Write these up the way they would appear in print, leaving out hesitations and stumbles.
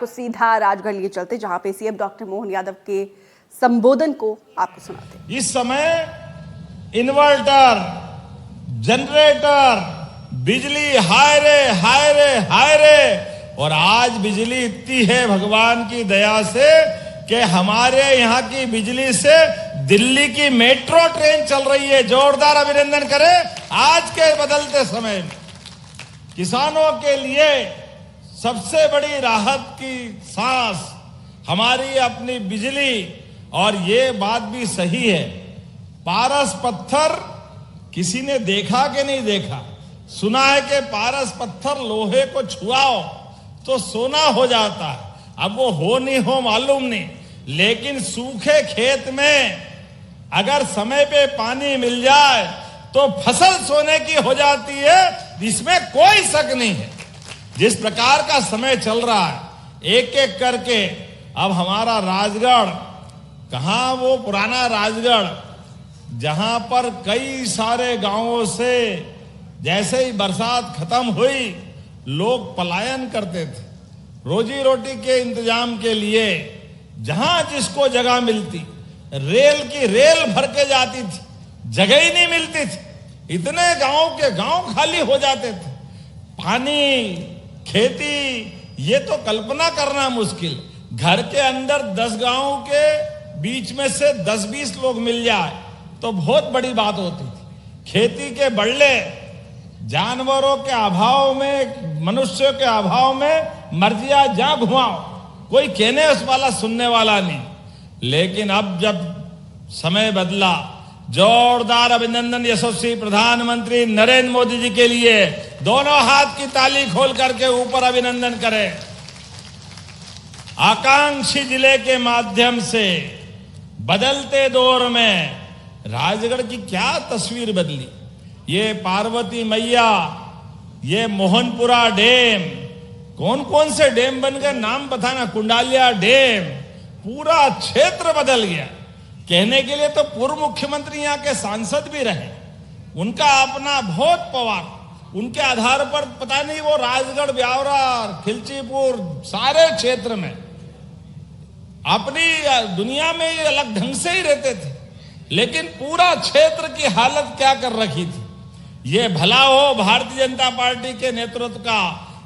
तो सीधा राजगढ़ लिए चलते जहां पे सीएम डॉक्टर मोहन यादव के संबोधन को आपको सुनाते। इस समय इन्वर्टर, जनरेटर, बिजली हाय रे और आज बिजली इतनी है भगवान की दया से कि हमारे यहाँ की बिजली से दिल्ली की मेट्रो ट्रेन चल रही है। जोरदार अभिनंदन करें। आज के बदलते समय में किसानों के लिए सबसे बड़ी राहत की सांस हमारी अपनी बिजली। और ये बात भी सही है, पारस पत्थर किसी ने देखा कि नहीं देखा? सुना है कि पारस पत्थर लोहे को छुआओ तो सोना हो जाता है। अब वो हो नहीं हो मालूम नहीं, लेकिन सूखे खेत में अगर समय पे पानी मिल जाए तो फसल सोने की हो जाती है, इसमें कोई शक नहीं है। जिस प्रकार का समय चल रहा है, एक एक करके अब हमारा राजगढ़, कहां वो पुराना राजगढ़ जहां पर कई सारे गांवों से जैसे ही बरसात खत्म हुई लोग पलायन करते थे रोजी रोटी के इंतजाम के लिए। जहां जिसको जगह मिलती रेल की रेल भर के जाती थी, जगह ही नहीं मिलती थी। इतने गांव के गांव खाली हो जाते थे। पानी, खेती, ये तो कल्पना करना मुश्किल। घर के अंदर 10 गांव के बीच में से 10-20 लोग मिल जाए तो बहुत बड़ी बात होती थी। खेती के बढ़ले, जानवरों के अभाव में, मनुष्यों के अभाव में मर्जिया जा घुमाओ, कोई कहने उस वाला सुनने वाला नहीं। लेकिन अब जब समय बदला, जोरदार अभिनंदन यशस्वी प्रधानमंत्री नरेंद्र मोदी जी के लिए। दोनों हाथ की ताली खोल करके ऊपर अभिनंदन करें। आकांक्षी जिले के माध्यम से बदलते दौर में राजगढ़ की क्या तस्वीर बदली। ये पार्वती मैया, ये मोहनपुरा डैम, कौन कौन से डैम बन गए नाम बताना, कुंडालिया डैम, पूरा क्षेत्र बदल गया। कहने के लिए तो पूर्व मुख्यमंत्री यहाँ के सांसद भी रहे, उनका अपना बहुत पवार, उनके आधार पर पता नहीं वो राजगढ़, ब्यावरा, खिलचीपुर सारे क्षेत्र में अपनी दुनिया में ये अलग ढंग से ही रहते थे। लेकिन पूरा क्षेत्र की हालत क्या कर रखी थी। ये भला हो भारतीय जनता पार्टी के नेतृत्व का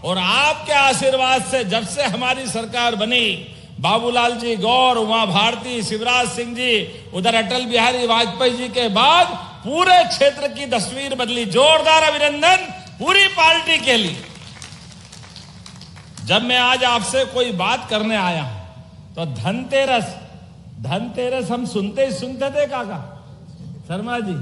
और आपके आशीर्वाद से जब से हमारी सरकार बनी, बाबूलाल जी गौर, उमा भारती, शिवराज सिंह जी, उधर अटल बिहारी वाजपेयी जी के बाद पूरे क्षेत्र की तस्वीर बदली। जोरदार अभिनंदन पूरी पार्टी के लिए। जब मैं आज आपसे कोई बात करने आया हूं तो धनतेरस हम सुनते थे काका शर्मा जी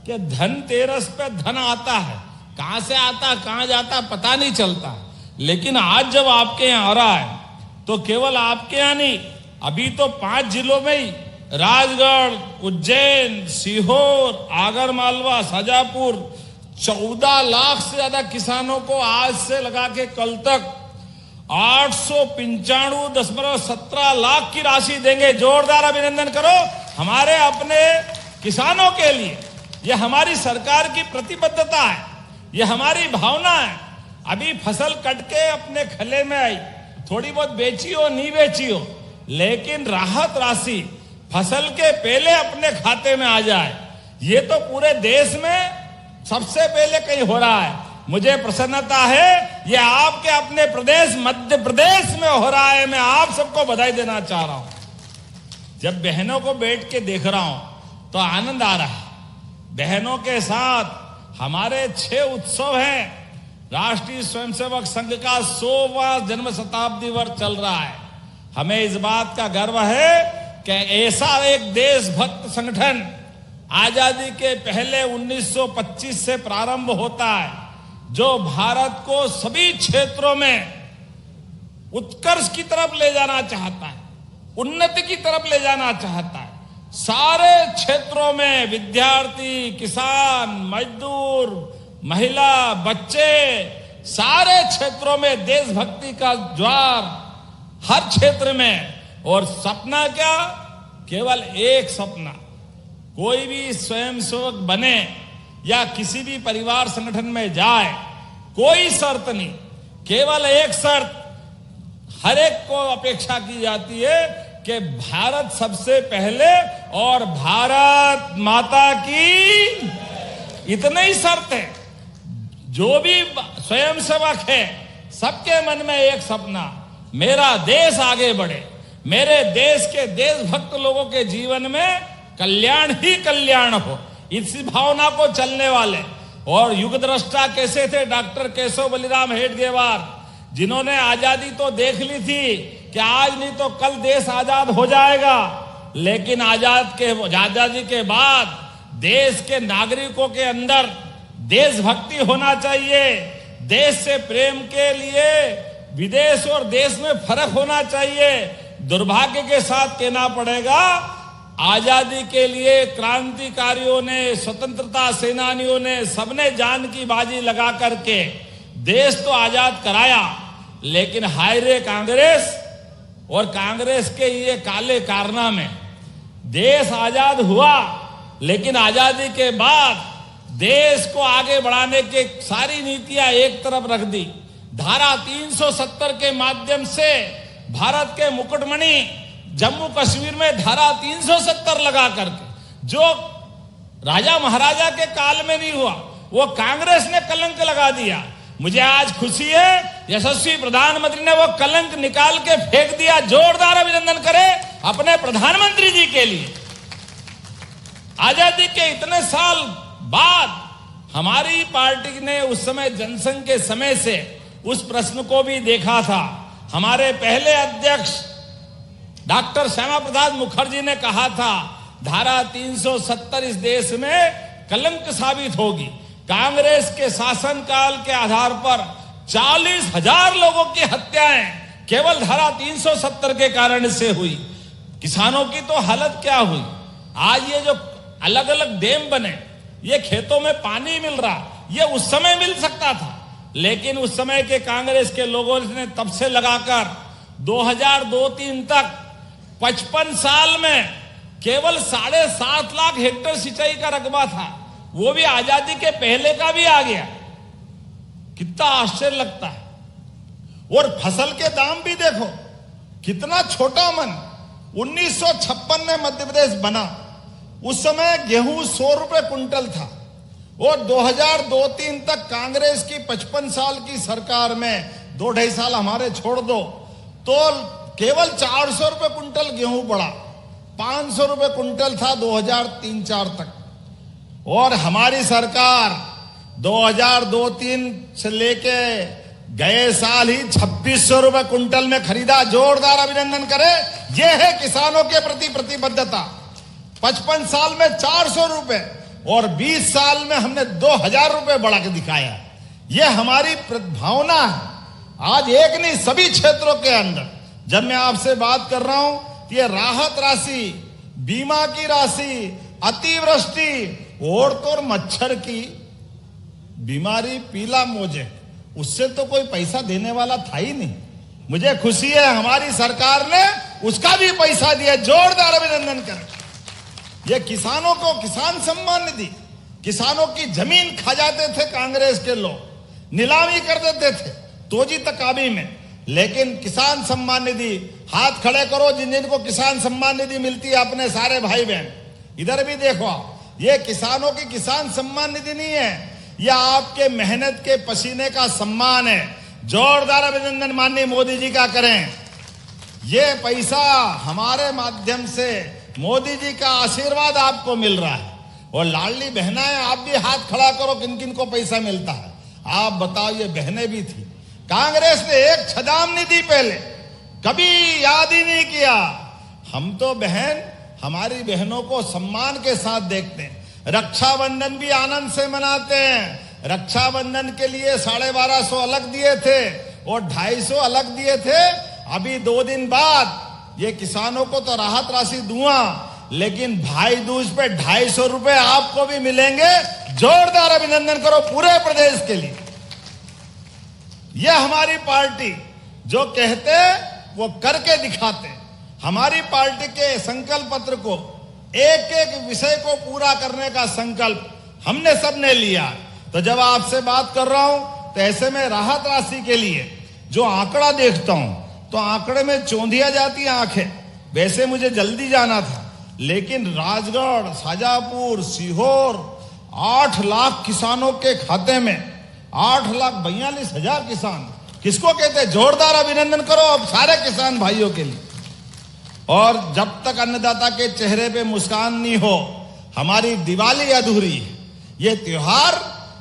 कि धनतेरस पे धन आता है, कहां से आता कहां जाता पता नहीं चलता। लेकिन आज जब आपके यहां आ रहा है तो केवल आपके यहां नहीं, अभी तो 5 जिलों में ही राजगढ़, उज्जैन, सीहोर, आगरमालवा, शाजापुर 14 लाख से ज्यादा किसानों को आज से लगा के कल तक 895.17 लाख की राशि देंगे। जोरदार अभिनंदन करो हमारे अपने किसानों के लिए। यह हमारी सरकार की प्रतिबद्धता है, यह हमारी भावना है। अभी फसल कट के अपने खले में आई, थोड़ी बहुत बेची हो नहीं बेची हो, लेकिन राहत राशि फसल के पहले अपने खाते में आ जाए, ये तो पूरे देश में सबसे पहले कहीं हो रहा है। मुझे प्रसन्नता है ये आपके अपने प्रदेश मध्य प्रदेश में हो रहा है। मैं आप सबको बधाई देना चाह रहा हूं। जब बहनों को बैठ के देख रहा हूं तो आनंद आ रहा है। बहनों के साथ हमारे 6 उत्सव हैं। राष्ट्रीय स्वयंसेवक संघ का 100वां जन्म शताब्दी वर्ष चल रहा है। हमें इस बात का गर्व है कि ऐसा एक देशभक्त संगठन आजादी के पहले 1925 से प्रारंभ होता है, जो भारत को सभी क्षेत्रों में उत्कर्ष की तरफ ले जाना चाहता है, उन्नति की तरफ ले जाना चाहता है। सारे क्षेत्रों में विद्यार्थी, किसान, मजदूर, महिला, बच्चे, सारे क्षेत्रों में देशभक्ति का ज्वार हर क्षेत्र में। और सपना क्या, केवल एक सपना, कोई भी स्वयंसेवक बने या किसी भी परिवार संगठन में जाए, कोई शर्त नहीं, केवल एक शर्त, हर एक को अपेक्षा की जाती है कि भारत सबसे पहले और भारत माता की, इतने ही शर्त है। जो भी स्वयंसेवक है सबके मन में एक सपना, मेरा देश आगे बढ़े, मेरे देश के देशभक्त लोगों के जीवन में कल्याण ही कल्याण हो, इसी भावना को चलने वाले। और युगद्रष्टा कैसे थे? डॉक्टर केशव बलिराम हेडगेवार, जिन्होंने आजादी तो देख ली थी कि आज नहीं तो कल देश आजाद हो जाएगा, लेकिन आजादी के बाद देश के नागरिकों के अंदर देशभक्ति होना चाहिए, देश से प्रेम के लिए विदेश और देश में फर्क होना चाहिए। दुर्भाग्य के साथ कहना पड़ेगा, आजादी के लिए क्रांतिकारियों ने, स्वतंत्रता सेनानियों ने, सबने जान की बाजी लगा करके देश तो आजाद कराया, लेकिन हाय रे कांग्रेस और कांग्रेस के ये काले कारनामे, देश आजाद हुआ लेकिन आजादी के बाद देश को आगे बढ़ाने की सारी नीतियां एक तरफ रख दी। धारा 370 के माध्यम से भारत के मुकुटमणि जम्मू कश्मीर में धारा 370 लगा करके, जो राजा महाराजा के काल में नहीं हुआ, वो कांग्रेस ने कलंक लगा दिया। मुझे आज खुशी है, यशस्वी प्रधानमंत्री ने वो कलंक निकाल के फेंक दिया। जोरदार अभिनंदन करें अपने प्रधानमंत्री जी के लिए। आजादी के इतने साल बाद हमारी पार्टी ने उस समय जनसंघ के समय से उस प्रश्न को भी देखा था। हमारे पहले अध्यक्ष डॉक्टर श्यामा प्रसाद मुखर्जी ने कहा था, धारा 370 इस देश में कलंक साबित होगी। कांग्रेस के शासनकाल के आधार पर 40,000 लोगों की हत्याएं केवल धारा 370 के कारण से हुई। किसानों की तो हालत क्या हुई। आज ये जो अलग अलग डैम बने, ये खेतों में पानी मिल रहा, ये उस समय मिल सकता था, लेकिन उस समय के कांग्रेस के लोगों ने तब से लगाकर 2002-03 तक 55 साल में केवल 7.5 लाख हेक्टेयर सिंचाई का रकबा था। वो भी आजादी के पहले का भी आ गया। कितना आश्चर्य लगता है। और फसल के दाम भी देखो, कितना छोटा मन। 1956 में मध्य प्रदेश बना, उस समय गेहूं 100 रुपए कुंटल था, और 2002-03 तक कांग्रेस की 55 साल की सरकार में, 2-2.5 साल हमारे छोड़ दो, तो केवल 400 रुपए कुंटल गेहूं पड़ा, 500 रुपए कुंटल था 2003-04 तक। और हमारी सरकार 2002-03 से लेके गए साल ही 2600 रुपए कुंटल में खरीदा। जोरदार अभिनंदन करें। यह है किसानों के प्रति प्रतिबद्धता। 55 साल में 400 रुपए और 20 साल में हमने 2000 रुपए बढ़ा के दिखाया। यह हमारी भावना है। आज एक नहीं, सभी क्षेत्रों के अंदर जब मैं आपसे बात कर रहा हूं, तो ये राहत राशि, बीमा की राशि, अतिवृष्टि, और तो मच्छर की बीमारी, पीला मोजे, उससे तो कोई पैसा देने वाला था ही नहीं। मुझे खुशी है हमारी सरकार ने उसका भी पैसा दिया। जोरदार अभिनंदन करें। ये किसानों को किसान सम्मान निधि, किसानों की जमीन खा जाते थे कांग्रेस के लोग, नीलामी कर देते थे तोजी तकाबी में, लेकिन किसान सम्मान निधि, हाथ खड़े करो जिन जिनको किसान सम्मान निधि मिलती है अपने सारे भाई बहन। इधर भी देखो, ये किसानों की किसान सम्मान निधि नहीं है, यह आपके मेहनत के पसीने का सम्मान है। जोरदार अभिनंदन माननीय मोदी जी का करें। ये पैसा हमारे माध्यम से मोदी जी का आशीर्वाद आपको मिल रहा है। और लाडली बहनाएं, आप भी हाथ खड़ा करो किन किन को पैसा मिलता है। आप बताओ, ये बहनें भी थी। कांग्रेस ने एक छदाम निधि पहले कभी याद ही नहीं किया। हम तो बहन, हमारी बहनों को सम्मान के साथ देखते हैं। रक्षाबंधन भी आनंद से मनाते हैं। रक्षाबंधन के लिए 1250 अलग दिए थे और 250 अलग दिए थे। अभी 2 दिन बाद ये किसानों को तो राहत राशि दूंगा, लेकिन भाई दूज पे 250 रुपए आपको भी मिलेंगे। जोरदार अभिनंदन करो पूरे प्रदेश के लिए। यह हमारी पार्टी जो कहते वो करके दिखाते। हमारी पार्टी के संकल्प पत्र को, एक एक विषय को पूरा करने का संकल्प हमने सबने लिया। तो जब आपसे बात कर रहा हूं, तो ऐसे में राहत राशि के लिए जो आंकड़ा देखता हूं, तो आंकड़े में चौंधिया जाती आंखें। वैसे मुझे जल्दी जाना था, लेकिन राजगढ़, शाजापुर, सीहोर 8 लाख किसानों के खाते में 8,42,000 किसान, किसको कहते हैं? जोरदार अभिनंदन करो अब सारे किसान भाइयों के लिए। और जब तक अन्नदाता के चेहरे पे मुस्कान नहीं हो, हमारी दिवाली अधूरी है। ये त्योहार,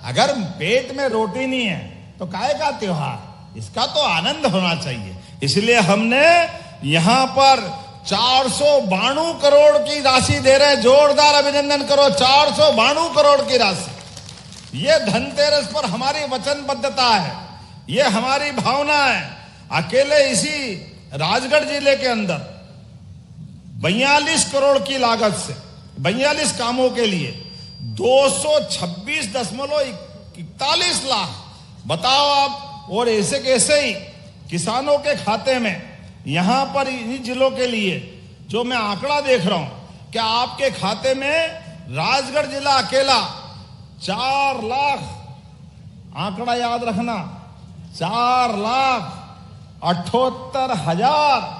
अगर पेट में रोटी नहीं है तो काहे का त्योहार? इसका तो आनंद होना चाहिए। इसलिए हमने यहां पर 492 करोड़ की राशि दे रहे हैं। जोरदार अभिनंदन करो, 492 करोड़ की राशि। ये धनतेरस पर हमारी वचनबद्धता है, ये हमारी भावना है। अकेले इसी राजगढ़ जिले के अंदर 42 करोड़ की लागत से 42 कामों के लिए 226.41 लाख, बताओ आप। और ऐसे कैसे ही किसानों के खाते में यहां पर इन जिलों के लिए जो मैं आंकड़ा देख रहा हूं, क्या आपके खाते में राजगढ़ जिला अकेला 4 लाख, आंकड़ा याद रखना, 4,78,000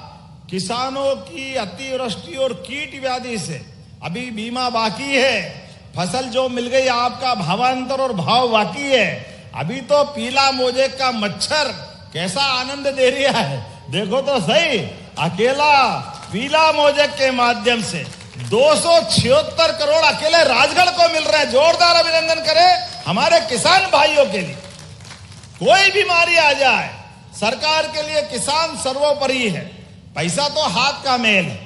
किसानों की अतिवृष्टि और कीट व्याधि से अभी बीमा बाकी है। फसल जो मिल गई, आपका भावांतर और भाव बाकी है। अभी तो पीला मोजेक का मच्छर कैसा आनंद दे रहा है, देखो तो सही। अकेला पीला मोजेक के माध्यम से 276 करोड़ अकेले राजगढ़ को मिल रहे हैं। जोरदार अभिनंदन करें हमारे किसान भाइयों के लिए। कोई बीमारी आ जाए, सरकार के लिए किसान सर्वोपरि है। पैसा तो हाथ का मेल है,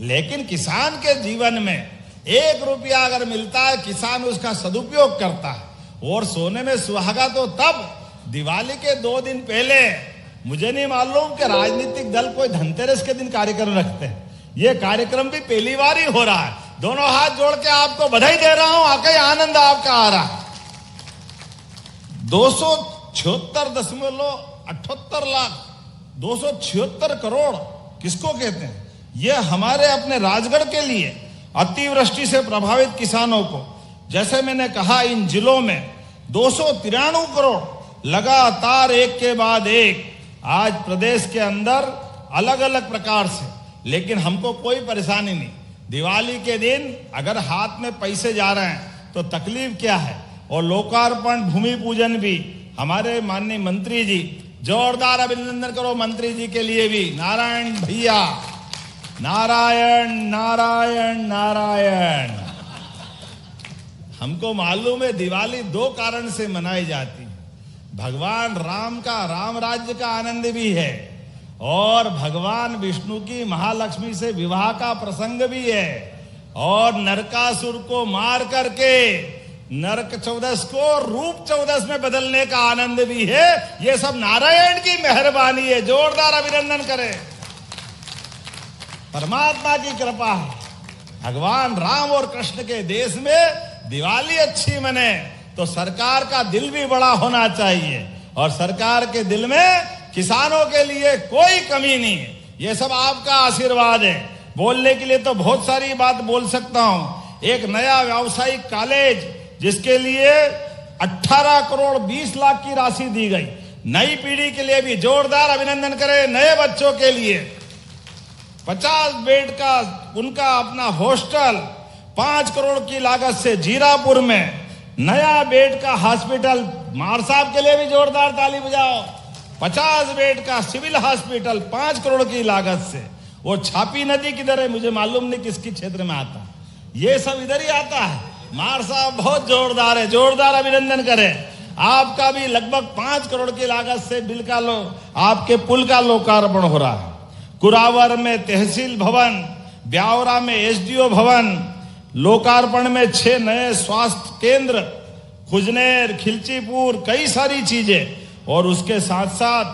लेकिन किसान के जीवन में 1 रुपया अगर मिलता है, किसान उसका सदुपयोग करता है। और सोने में सुहागा तो तब, दिवाली के 2 दिन पहले। मुझे नहीं मालूम कि राजनीतिक दल कोई धनतेरस के दिन कार्यक्रम रखते हैं। ये कार्यक्रम भी पहली बार ही हो रहा है। दोनों हाथ जोड़ के आपको बधाई दे रहा हूं, आके आनंद आपका आ रहा है। 276.78 लाख, 276 करोड़ किसको कहते हैं? ये हमारे अपने राजगढ़ के लिए अतिवृष्टि से प्रभावित किसानों को, जैसे मैंने कहा, इन जिलों में 293 करोड़ लगातार एक के बाद एक आज प्रदेश के अंदर अलग अलग प्रकार से। लेकिन हमको कोई परेशानी नहीं। दिवाली के दिन अगर हाथ में पैसे जा रहे हैं तो तकलीफ क्या है? और लोकार्पण, भूमि पूजन भी हमारे माननीय मंत्री जी, जोरदार अभिनंदन करो मंत्री जी के लिए भी। नारायण भैया, नारायण नारायण नारायण। हमको मालूम है दिवाली 2 कारण से मनाई जाती है। भगवान राम का राम राज्य का आनंद भी है, और भगवान विष्णु की महालक्ष्मी से विवाह का प्रसंग भी है, और नरकासुर को मार करके नरक चौदस को रूप चौदस में बदलने का आनंद भी है। ये सब नारायण की मेहरबानी है। जोरदार अभिनंदन करें, परमात्मा की कृपा है। भगवान राम और कृष्ण के देश में दिवाली अच्छी मने तो सरकार का दिल भी बड़ा होना चाहिए, और सरकार के दिल में किसानों के लिए कोई कमी नहीं है। ये सब आपका आशीर्वाद है। बोलने के लिए तो बहुत सारी बात बोल सकता हूं। एक नया व्यावसायिक कॉलेज जिसके लिए 18 करोड़ 20 लाख की राशि दी गई। नई पीढ़ी के लिए भी जोरदार अभिनंदन करें। नए बच्चों के लिए 50 बेड का उनका अपना हॉस्टल 5 करोड़ की लागत से जीरापुर में नया बेड का हॉस्पिटल। मार साहब के लिए भी जोरदार ताली बजाओ। 50 बेड का सिविल हॉस्पिटल 5 करोड़ की लागत से। वो छापी नदी किधर है मुझे मालूम नहीं, किसकी क्षेत्र में आता है। ये सब इधर ही आता है। मार साहब बहुत जोरदार है, जोरदार अभिनंदन करें। आपका भी लगभग 5 करोड़ की लागत से बिल का आपके पुल का लोकार्पण हो रहा है। कुरावर में तहसील भवन, ब्यावरा में एसडीओ भवन, लोकार्पण में 6 नए स्वास्थ्य केंद्र, खुजनेर, खिलचीपुर, कई सारी चीजें। और उसके साथ साथ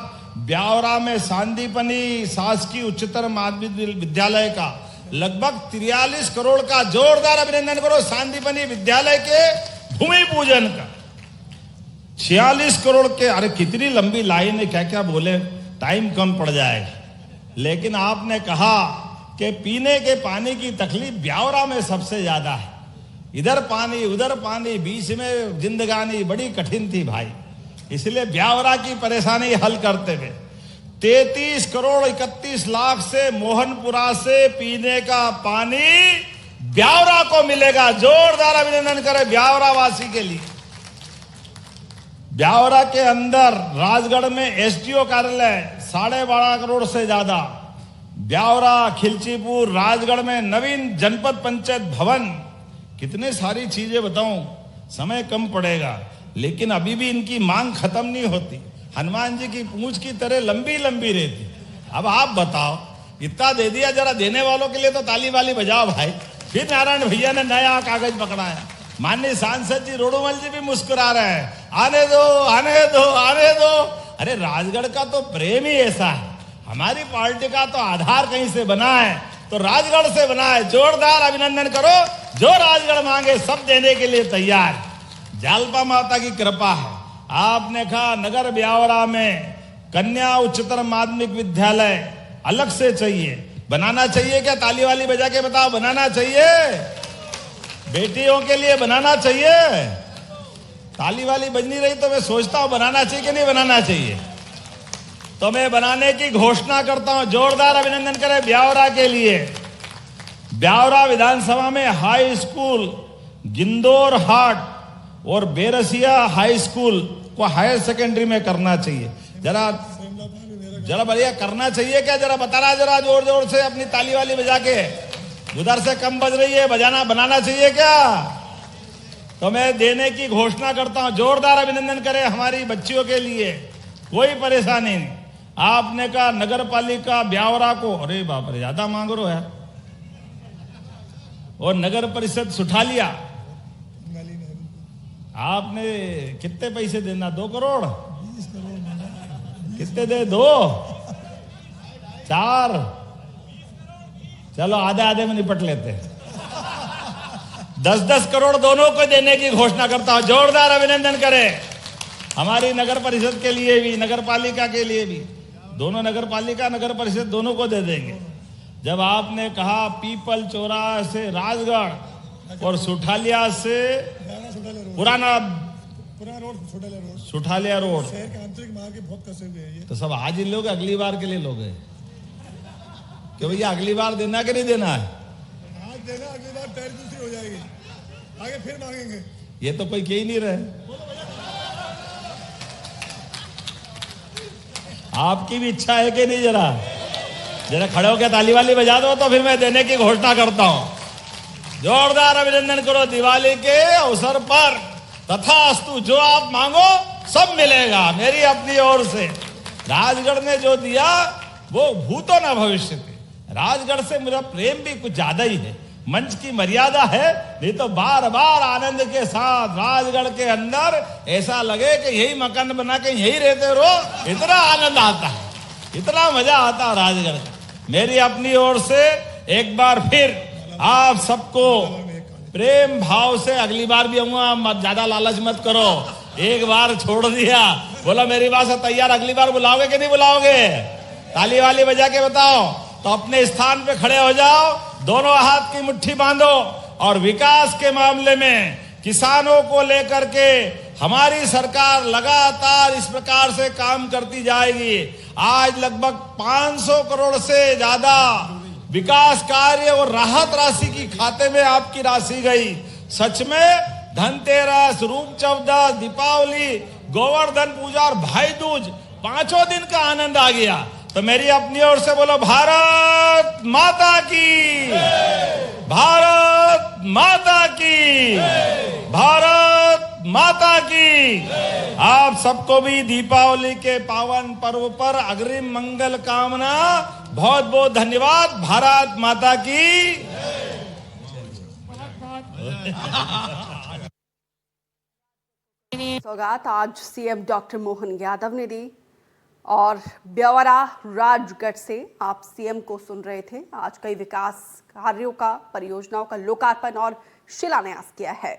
ब्यावरा में सांदीपनी शासकीय उच्चतर माध्यमिक विद्यालय का लगभग 43 करोड़ का, जोरदार अभिनंदन करो, सांदीपनी विद्यालय के भूमि पूजन का 46 करोड़ के। अरे कितनी लंबी लाइन है, क्या क्या बोले, टाइम कम पड़ जाएगा। लेकिन आपने कहा कि पीने के पानी की तकलीफ ब्यावरा में सबसे ज्यादा है। इधर पानी उधर पानी, बीच में जिंदगानी बड़ी कठिन थी भाई। इसलिए ब्यावरा की परेशानी हल करते हुए 33 करोड़ 31 लाख से मोहनपुरा से पीने का पानी ब्यावरा को मिलेगा। जोरदार अभिनंदन करें ब्यावरा वासी के लिए। ब्यावरा के अंदर राजगढ़ में एसडीओ कार्यालय 12.5 करोड़ से ज्यादा। ब्यावरा, खिलचीपुर, राजगढ़ में नवीन जनपद पंचायत भवन, कितने सारी चीजें बताऊं, समय कम पड़ेगा, लेकिन अभी भी इनकी मांग खत्म नहीं होती। हनुमान जी की पूंछ की तरह लंबी लंबी रहती। अब आप बताओ, इतना दे दिया, जरा देने वालों के लिए तो ताली वाली बजाओ भाई। फिर नारायण भैया ने नया कागज पकड़ाया। माननीय सांसद जी रोडोमल जी भी मुस्कुरा रहे हैं, आने दो आने दो आने दो। अरे राजगढ़ का तो प्रेम ही ऐसा है, हमारी पार्टी का तो आधार कहीं से बना है, तो राजगढ़ से बना है। जोरदार अभिनंदन करो, जो राजगढ़ मांगे सब देने के लिए तैयार। जालपा माता की कृपा है। आपने कहा नगर ब्यावरा में कन्या उच्चतर माध्यमिक विद्यालय अलग से चाहिए, बनाना चाहिए क्या? ताली वाली बजा के बताओ, बनाना चाहिए? बेटियों के लिए बनाना चाहिए? ताली वाली बज नहीं रही तो मैं सोचता हूं बनाना चाहिए कि नहीं बनाना चाहिए। तो मैं बनाने की घोषणा करता हूं। जोरदार अभिनंदन करें ब्यावरा के लिए। ब्यावरा विधानसभा में हाई स्कूल, गिंदौर हाट और बेरसिया हाई स्कूल को हायर सेकेंडरी में करना चाहिए। जरा बढ़िया करना चाहिए क्या? जरा बताना, जरा जोर जोर से अपनी ताली वाली बजा के। उधर से कम बज रही है, बजाना बनाना चाहिए क्या? तो मैं देने की घोषणा करता हूं। जोरदार अभिनंदन करें हमारी बच्चियों के लिए, कोई परेशानी नहीं। आपने कहा नगर पालिका ब्यावरा को, अरे बाप रे ज्यादा मांग रहे हो यार। और नगर परिषद सुठालिया, आपने कितने पैसे देना? 2 करोड़? कितने दे? 2 4? चलो आधे आधे में निपट लेते। 10-10 करोड़ दोनों को देने की घोषणा करता हूं। जोरदार अभिनंदन करें हमारी नगर परिषद के लिए भी, नगर पालिका के लिए भी। दोनों नगर पालिका नगर परिषद दोनों को दे देंगे। जब आपने कहा पीपल चौराहा से राजगढ़ और सुठालिया से पुराना रोड, सुठालिया रोड, शहर के आंतरिक मार्ग के बहुत कसे हुए हैं ये। तो सब आज ही लोग अगली बार के लिए लोग हैं क्यों भैया? अगली बार देना कि नहीं देना है? आज देना, अगली बार तैयारी दूसरी हो जाएगी, आगे फिर मांगेंगे। ये तो कोई कह ही नहीं रहे। आपकी भी इच्छा है कि नहीं? जरा जरा खड़े होकर ताली वाली बजा दो तो फिर मैं देने की घोषणा करता हूं। जोरदार अभिनंदन करो दिवाली के अवसर पर। तथास्तु, जो आप मांगो सब मिलेगा मेरी अपनी ओर से। राजगढ़ ने जो दिया वो भूतो न भविष्य थे। राजगढ़ से मेरा प्रेम भी कुछ ज्यादा ही है। मंच की मर्यादा है, नहीं तो बार बार आनंद के साथ राजगढ़ के अंदर ऐसा लगे कि यही मकान बना के यही रहते रहो। इतना आनंद आता है, इतना मजा आता है राजगढ़ का। मेरी अपनी ओर से एक बार फिर आप सबको प्रेम भाव से, अगली बार भी आऊंगा, मत ज्यादा लालच मत करो। एक बार छोड़ दिया, बोला मेरी बात से तैयार, अगली बार बुलाओगे कि नहीं बुलाओगे? ताली वाली बजा के बताओ। तो अपने स्थान पे खड़े हो जाओ, दोनों हाथ की मुट्ठी बांधो और विकास के मामले में किसानों को लेकर के हमारी सरकार लगातार इस प्रकार से काम करती जाएगी। आज लगभग 500 करोड़ से ज्यादा विकास कार्य और राहत राशि की खाते में आपकी राशि गई। सच में धनतेरस, रूप चौदस, दीपावली, गोवर्धन पूजा और भाई दूज 5 दिन का आनंद आ गया। तो मेरी अपनी ओर से बोलो भारत माता की, भारत माता की, भारत माता की। आप सबको भी दीपावली के पावन पर्व पर अग्रिम मंगल कामना। बहुत बहुत धन्यवाद। भारत माता की। सौगात आज सीएम डॉक्टर मोहन यादव ने दी और ब्यावरा राजगढ़ से आप सीएम को सुन रहे थे। आज कई विकास कार्यों का, परियोजनाओं का लोकार्पण और शिलान्यास किया है।